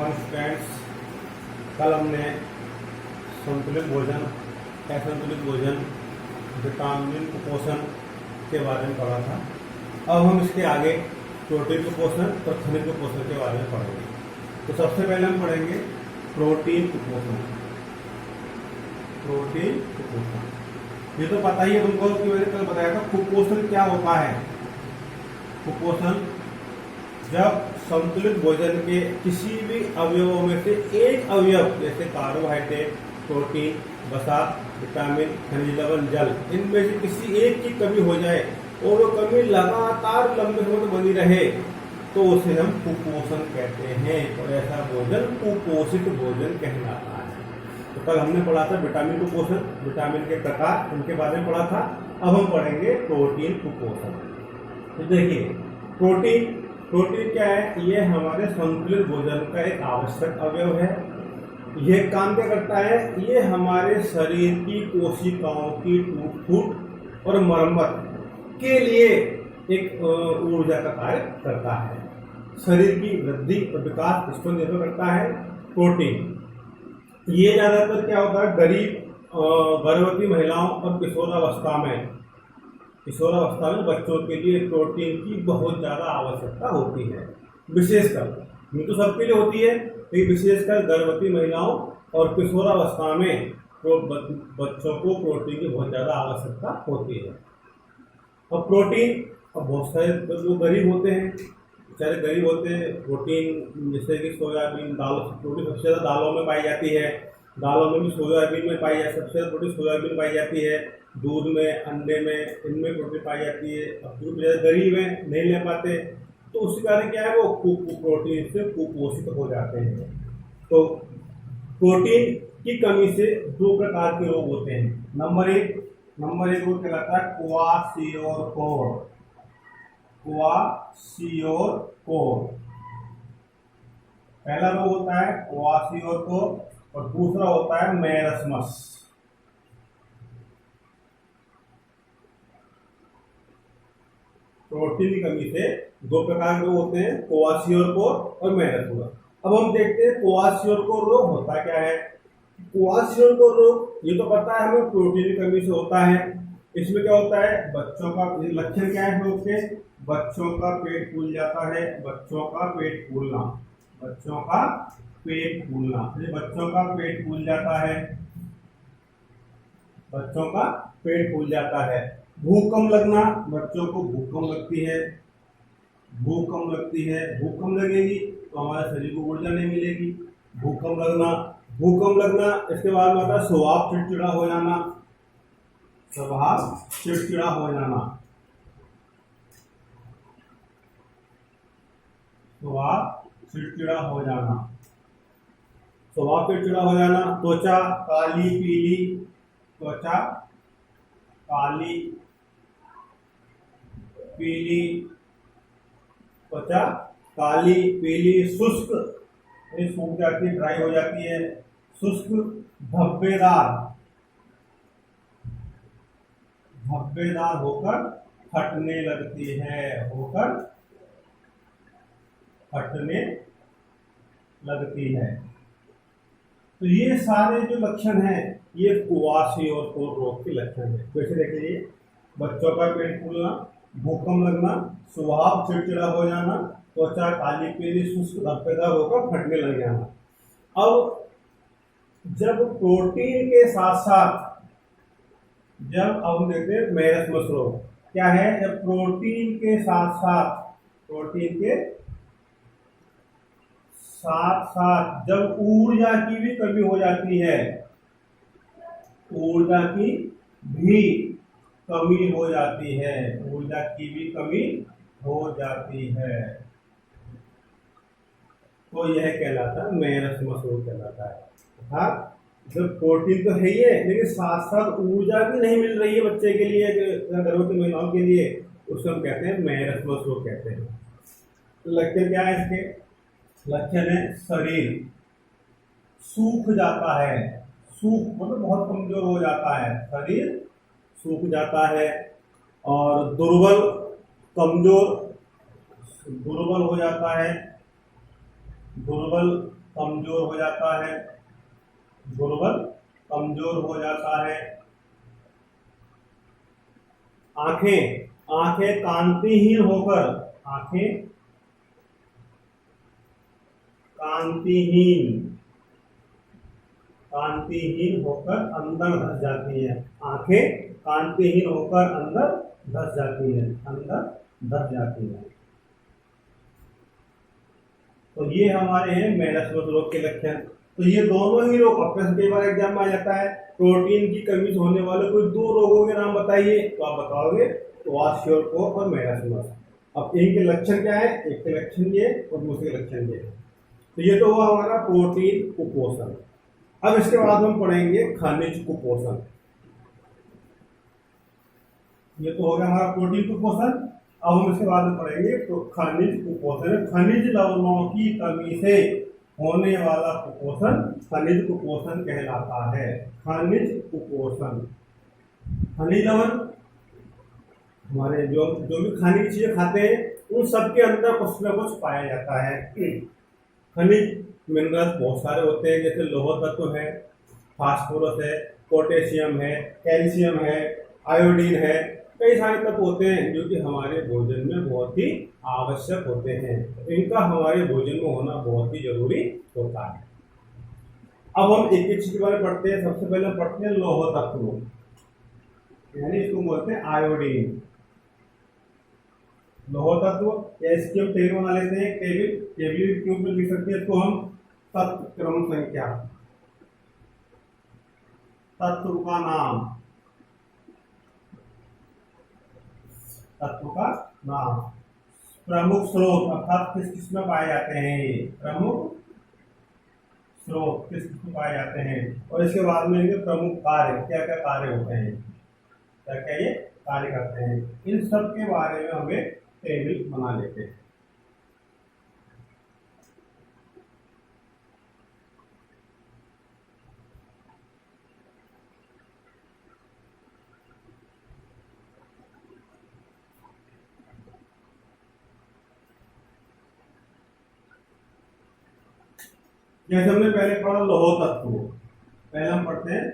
One students, कल हमने संतुलित भोजन, असंतुलित भोजन, विटामिन कुपोषण के बारे में पढ़ा था। अब हम इसके आगे प्रोटीन कुपोषण और खनिज कुपोषण के बारे में पढ़ेंगे। तो सबसे पहले हम पढ़ेंगे प्रोटीन कुपोषण। प्रोटीन कुपोषण ये तो पता ही है तुमको कि मैंने कल बताया था। कुपोषण क्या होता है? कुपोषण जब संतुलित भोजन के किसी भी अवयवों में से एक अवयव, जैसे कार्बोहाइड्रेट, प्रोटीन, वसा, विटामिन, खनिज लवण, जल, इनमें से किसी एक की कमी हो जाए और वो कमी लगातार लंबे समय तक बनी रहे तो उसे हम कुपोषण कहते हैं। और ऐसा भोजन कुपोषित भोजन कहलाता है। तो कल हमने पढ़ा था विटामिन कुपोषण, विटामिन के प्रकार, उनके बारे में पढ़ा था। अब हम पढ़ेंगे प्रोटीन कुपोषण। तो देखिए, प्रोटीन क्या है? ये हमारे संतुलित भोजन का एक आवश्यक अवयव है। यह काम क्या करता है? ये हमारे शरीर की कोशिकाओं की टूट फूट और मरम्मत के लिए एक ऊर्जा का कार्य करता है। शरीर की वृद्धि और विकास इस पर निर्भर करता है प्रोटीन। ये ज्यादातर क्या होता है? गर्भवती महिलाओं और किशोरावस्था में बच्चों के लिए प्रोटीन की बहुत ज़्यादा आवश्यकता होती है। विशेषकर, ये तो सबके लिए होती है, लेकिन विशेषकर गर्भवती महिलाओं और किशोरावस्था में तो बच्चों को प्रोटीन की बहुत ज़्यादा आवश्यकता होती है। और प्रोटीन, अब बहुत सारे लोग गरीब होते हैं, बेचारे गरीब होते हैं। प्रोटीन जैसे कि सोयाबीन, दाल, प्रोटीन सबसे ज़्यादा दालों में पाई जाती है। दालों में भी सोयाबीन में पाई जाती है, सबसे ज़्यादा प्रोटीन सोयाबीन पाई जाती है। दूध में, अंडे में, इनमें प्रोटीन पाई जाती है। अब जो गरीब हैं, नहीं ले पाते, तो उसके कारण क्या है, वो प्रोटीन से कुपोषित हो जाते हैं। तो प्रोटीन की कमी से दो प्रकार के रोग होते हैं। नंबर एक रोग कहलाता है क्वाशियोरकोर। पहला रोग होता है क्वाशियोरकोर और दूसरा होता है मेरस्मस। प्रोटीन की कमी से दो प्रकार के रोग होते हैं, क्वाशियोरकोर और मेरस्मस। अब हम देखते हैं क्वाशियोरकोर रोग होता क्या है। क्वाशियोरकोर रोग ये तो पता है हमें, प्रोटीन की कमी से होता है। इसमें क्या होता है? बच्चों का लक्षण क्या है? रोग के बच्चों का पेट फूल जाता है। बच्चों का पेट फूलना, बच्चों का पेट फूलना जाता है। भूख कम लगना, बच्चों को भूख कम लगती है। भूख कम लगेगी तो हमारे शरीर को ऊर्जा नहीं मिलेगी। भूख कम लगना। इसके बाद में आता है स्वभाव चिड़चिड़ा हो जाना। स्वभाव चिड़चिड़ा हो जाना। त्वचा काली पीली, शुष्क, सूख जाती है, ड्राई हो जाती है। शुष्क, धब्बेदार होकर फटने लगती है। तो ये सारे जो लक्षण हैं, ये क्वाशियोरकोर रोग के लक्षण हैं। जैसे देखिए, बच्चों का पेट फूलना, भूख कम लगना, स्वभाव चिड़चिड़ा हो जाना, त्वचा काली पीली, शुष्क, धब्बेदार होकर फटने लग जाना। अब जब प्रोटीन के साथ साथ हम देखते हैं मेरस्मस रोग क्या है। जब प्रोटीन के साथ जब ऊर्जा की भी कमी हो जाती है, तो यह कहलाता है मेरस्मस रोग कहलाता है। अर्थात जब प्रोटीन तो है ही है, लेकिन साथ साथ ऊर्जा भी नहीं मिल रही है बच्चे के लिए, गर्भवती महिलाओं के लिए, उसको हम कहते हैं मेरस्मस रोग कहते हैं। तो लक्षण क्या है इसके? लक्षण है शरीर सूख जाता है। मतलब बहुत कमजोर हो जाता है, शरीर सूख जाता है। और दुर्बल हो जाता है। दुर्बल कमजोर हो जाता है, दुर्बल कमजोर हो जाता है। आंखें आंखें कांतिहीन होकर, आंखें कांतिहीन कांतिहीन होकर अंदर धस जाती है। आंखें कांतिहीन होकर अंदर धस जाती है, अंदर धस जाती है। तो ये हमारे हैं मेलास्मस रोग के लक्षण। तो ये दोनों ही रोग अपने कई बार एग्जाम में आ जाता है, प्रोटीन की कमी से होने वाले कोई दो रोगों के नाम बताइए, तो आप बताओगे क्वाशियोरकोर और मेलास्मस। अब इनके लक्षण क्या है, एक के लक्षण ये और दूसरे के लक्षण ये। तो ये तो हुआ हमारा प्रोटीन कुपोषण। अब इसके बाद हम पढ़ेंगे खनिज कुपोषण। ये तो हो गया हमारा प्रोटीन कुपोषण। अब हम इसके बाद में पढ़ेंगे तो खनिज कुपोषण। खनिज लवणों की कमी से होने वाला कुपोषण खनिज कुपोषण कहलाता है। खनिज कुपोषण, खनिज लवण हमारे जो जो भी खाने की चीजें खाते हैं उन सबके अंदर कुछ न कुछ पाया जाता है। खनिज मिनरल्स बहुत सारे होते हैं, जैसे लौह तत्व है, फास्फोरस है, पोटेशियम है, कैल्शियम है, आयोडीन है, कई सारे तत्व होते हैं जो कि हमारे भोजन में बहुत ही आवश्यक होते हैं। इनका हमारे भोजन में होना बहुत ही जरूरी होता है। अब हम एक एक चीज के बारे में पढ़ते हैं। सबसे पहले पढ़ते हैं लौह तत्व, यानी इसको बोलते हैं आयोडीन। लौह तत्व या इसकी हम टेबल बना लेते हैं। टेबल के ऊपर लिख सकते हैं इसको हम तत्व क्रम संख्या, तत्व का नाम, तत्व का नाम, प्रमुख स्रोत अर्थात किस किस में पाए जाते हैं, ये प्रमुख स्रोत किस किस में पाए जाते हैं। और इसके बाद में इनके प्रमुख कार्य, क्या क्या कार्य होते हैं, क्या क्या ये कार्य करते हैं, इन सब के बारे में हमें टेबल बना लेते हैं। जैसे हमने पहले पढ़ा लौह तत्व, पहले हम पढ़ते हैं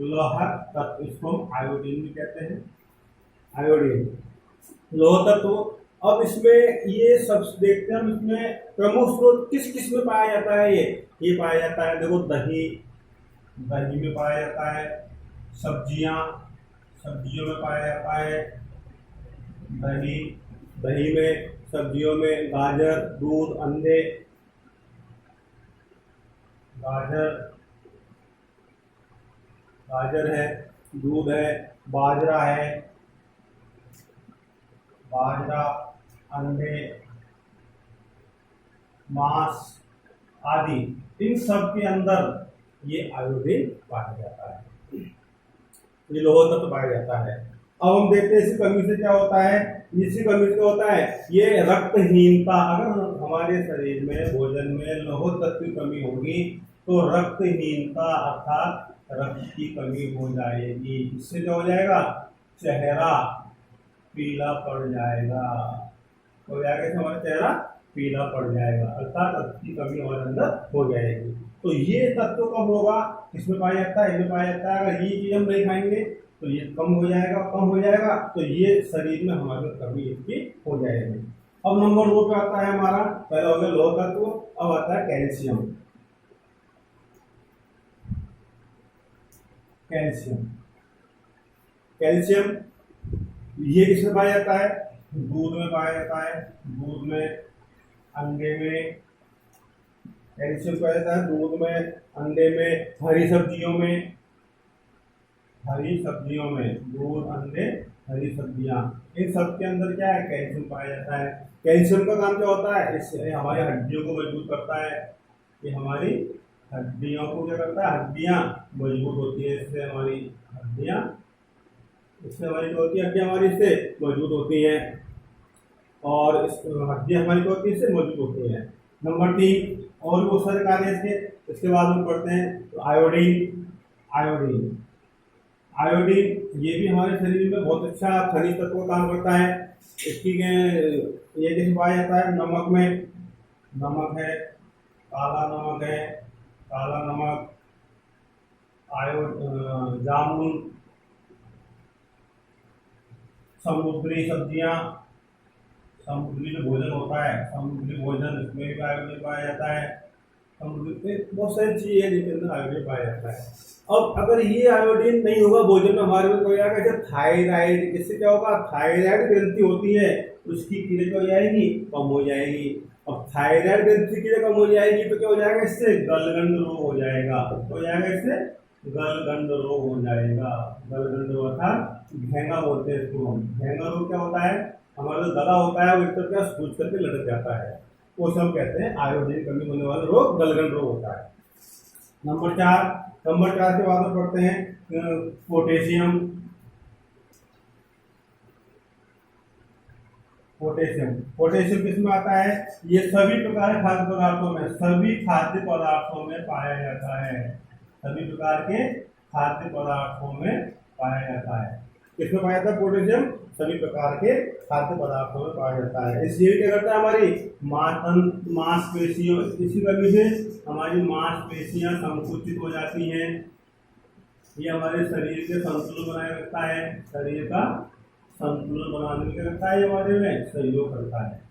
लौह तत्व, इसको हम आयोडीन भी कहते हैं, आयोडीन लौह तत्व। अब इसमें ये सब देखते हैं हम, इसमें प्रमुख स्रोत किस किस में पाया जाता है। ये पाया जाता है, देखो दही, दही में पाया जाता है, सब्जियां, सब्जियों में पाया जाता है, दही, दही में, सब्जियों में गाजर, दूध, अंडे, गाजर, गाजर है, दूध है, बाजरा है, बाजरा, अंडे, मांस आदि, इन सब के अंदर ये आयोडीन पाया जाता है, ये लौह तत्व पाया जाता है। अब हम देखते हैं इसी कमी से क्या होता है। इसी कमी से क्या होता है, ये रक्तहीनता, अगर हमारे शरीर में भोजन में लौह तत्व की कमी होगी तो रक्तहीनता अर्थात रक्त की कमी हो जाएगी। इससे क्या हो जाएगा, चेहरा पीला पड़ जाएगा, हो जाएगा, हमारा चेहरा पीला पड़ जाएगा, अर्थात रक्त की कमी हमारे अंदर हो जाएगी। तो ये तत्व कब होगा, इसमें पाया जाता है, इनमें पाया जाता है। अगर ये चीज हम नहीं खाएंगे तो ये कम हो जाएगा, कम हो जाएगा तो ये शरीर में हमारे कमी इसकी हो जाएगी। अब नंबर 2 पे आता है हमारा, पहला हो गया लौह तत्व, अब आता है कैल्शियम। कैल्शियम, कैल्शियम ये किसमें पाया जाता है, दूध में पाया जाता है, दूध में, अंडे में कैल्शियम पाया जाता है, दूध में, अंडे में, हरी सब्जियों में, हरी सब्जियों में, दूध, अंडे, हरी सब्जियां, इन सब के अंदर क्या है, कैल्शियम पाया जाता है। कैल्शियम का काम क्या होता है, इससे हमारी हड्डियों को मजबूत करता है, ये हमारी हड्डियों को क्या करता है, हड्डियां मजबूत होती है, इससे हमारी हड्डियां, इससे हमारी जो होती है हड्डियां हमारी इससे मजबूत होती हैं, और हड्डियां हमारी जो होती है इससे मजबूत होती हैं। नंबर 3 और भी बहुत सारे कार्य इसके। इसके बाद हम पढ़ते हैं तो आयोडीन। आयोडीन, आयोडीन ये भी हमारे शरीर में बहुत अच्छा खनिज तत्व का काम करता है। इसकी ये कैसे पाया जाता है, नमक में, नमक है, काला नमक है, काला नमक, जामुन, समुद्री सब्जियां, समुद्री जो भोजन होता है, समुद्री भोजन, इसमें भी आयोडीन पाया जाता है। समुद्री में बहुत सारी चीजें हैं जिनके अंदर आयोडीन पाया जाता है। अब अगर ये आयोडीन नहीं होगा भोजन में हमारे में, तो हो जाएगा जैसे थायराइड। इससे क्या होगा, थायराइड ग्रंथि होती है उसकी क्रिया क्या हो जाएगी, कम हो जाएगी। अब थायराइड ग्रंथि क्रिया कम हो जाएगी तो क्या हो जाएगा, इससे गलगंड रोग हो जाएगा। हो जाएगा इससे गलगंड रोग हो जाएगा। गलगंड रोग अर्थात घेंगा बोलते हैं इसको हम। घेंगा रोग क्या होता है, हमारा जो गला होता है वो एक तरफ क्या सूज करके लटक जाता है, वो सब कहते हैं आयोडीन कमी होने वाला रोग गलगंड रोग होता है। नंबर 4 के बाद में पढ़ते हैं पोटेशियम। पोटेशियम किसमें आता है, ये सभी प्रकार के खाद्य पदार्थों में, सभी खाद्य पदार्थों में पाया जाता है। सभी प्रकार के खाद्य पदार्थों में पाया जाता है। किसमें पाया जाता है पोटेशियम, सभी प्रकार के खाद्य पदार्थों में पाया जाता है। इसलिए क्या करता है, हमारी मांसपेशियों, इसी वजह से हमारी मांसपेशियां संकुचित हो जाती हैं। ये हमारे शरीर के संतुलन बनाए रखता है, शरीर का संतुलन बनाने में रखता है, हमारे में सहयोग करता है।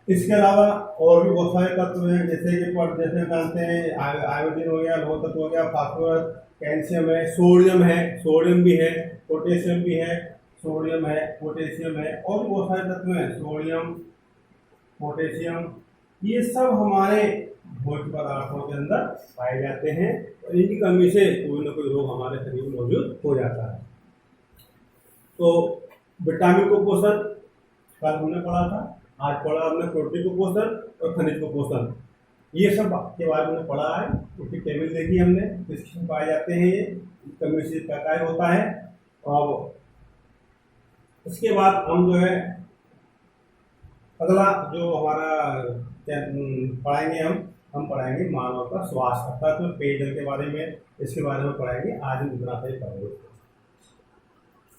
इसके अलावा और भी बहुत सारे तत्व हैं, जैसे जानते हैं आयोडीन हो गया, लोह तत्व हो गया, फास्फोरस, कैल्शियम है, सोडियम है, सोडियम भी है, पोटेशियम भी है, सोडियम है, पोटेशियम है, और भी बहुत सारे तत्व हैं, सोडियम, पोटेशियम, ये सब हमारे भोज्य पदार्थों के अंदर पाए जाते हैं और इनकी कमी से कोई ना कोई रोग हमारे शरीर में मौजूद हो जाता है। तो विटामिन को पोषण कल हमने पढ़ा था, आज पढ़ा हमने प्रोटीन को पोषण और खनिज को पोषण, ये सब के बारे में पढ़ा है। उसकी टेबल देखी हमने, किसमें पाए जाते हैं, ये कमी से क्या कार्य होता है। और इसके बाद हम जो है अगला जो हमारा पढ़ाएंगे, हम पढ़ाएंगे मानव का स्वास्थ्य, अर्थात पेयजल के बारे में, इसके बारे में पढ़ाएंगे। आज हम इतना से पढ़ेंगे।